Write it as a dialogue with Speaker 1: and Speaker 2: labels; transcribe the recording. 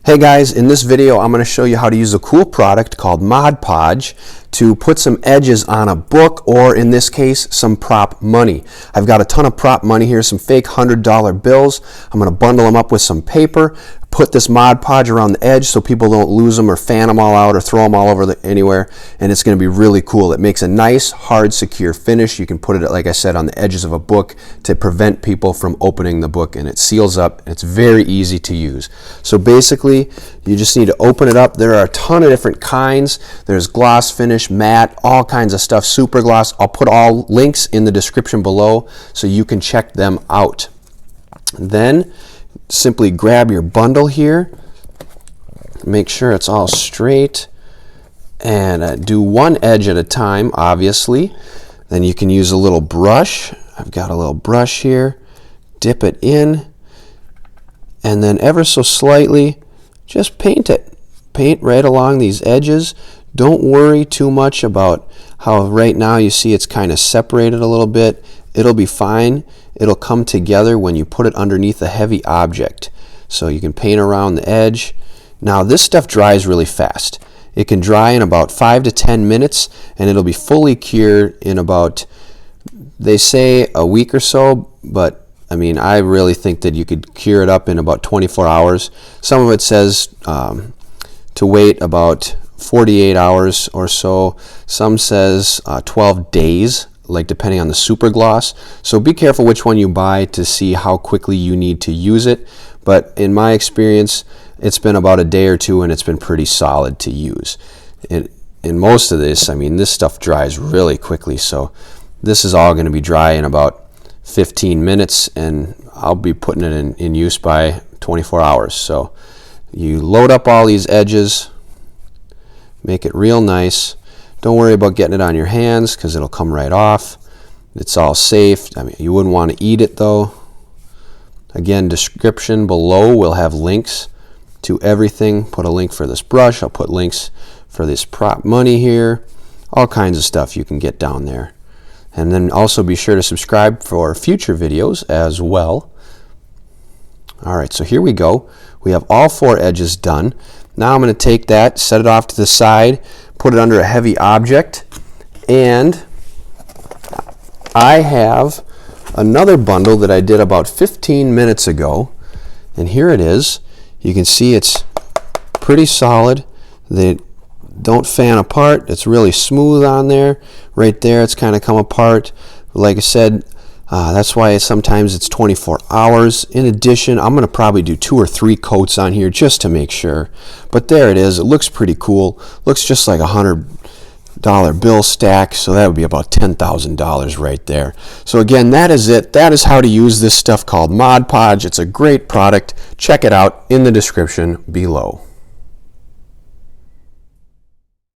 Speaker 1: Hey guys, in this video I'm going to show you how to use a cool product called Mod Podge to put some edges on a book, or in this case some prop money. I've got a ton of prop money here, some fake $100 bills. I'm going to bundle them up with some paper, put this Mod Podge around the edge so people don't lose them or fan them all out or throw them all over anywhere, and it's going to be really cool. It makes a nice, hard, secure finish. You can put it, like I said, on the edges of a book to prevent people from opening the book, and it seals up, and it's very easy to use. So basically, you just need to open it up. There are a ton of different kinds. There's gloss finish, matte, all kinds of stuff, super gloss. I'll put all links in the description below so you can check them out. Then simply grab your bundle here, make sure it's all straight, and do one edge at a time, obviously. Then you can use a little brush. I've got a little brush here. Dip it in, and then ever so slightly just paint it. Paint right along these edges. Don't worry too much about how right now you see it's kind of separated a little bit. It'll be fine. It'll come together when you put it underneath a heavy object. So you can paint around the edge. Now this stuff dries really fast. It can dry in about 5 to 10 minutes, and it'll be fully cured in about, they say, a week or so, but I mean, I really think that you could cure it up in about 24 hours. Some of it says to wait about 48 hours or so. Some says 12 days, like depending on the super gloss. So be careful which one you buy to see how quickly you need to use it. But in my experience, it's been about a day or two, and it's been pretty solid to use. In most of this, I mean, this stuff dries really quickly. So this is all going to be dry in about 15 minutes, and I'll be putting it in use by 24 hours. So you load up all these edges, make it real nice. Don't worry about getting it on your hands because it'll come right off. It's all safe. I mean, you wouldn't want to eat it though. Again, description below will have links to everything. Put a link for this brush. I'll put links for this prop money here. All kinds of stuff you can get down there. And then also be sure to subscribe for future videos as well. Alright, so here we go. We have all 4 edges done. Now I'm going to take that, set it off to the side, put it under a heavy object, and I have another bundle that I did about 15 minutes ago, and here it is. You can see it's pretty solid. They don't fan apart. It's really smooth on there. Right there, it's kind of come apart. Like I said, that's why sometimes it's 24 hours. In addition, I'm going to probably do 2 or 3 coats on here just to make sure. But there it is. It looks pretty cool. Looks just like a $100 bill stack, so that would be about $10,000 right there. So again, that is it. That is how to use this stuff called Mod Podge. It's a great product. Check it out in the description below.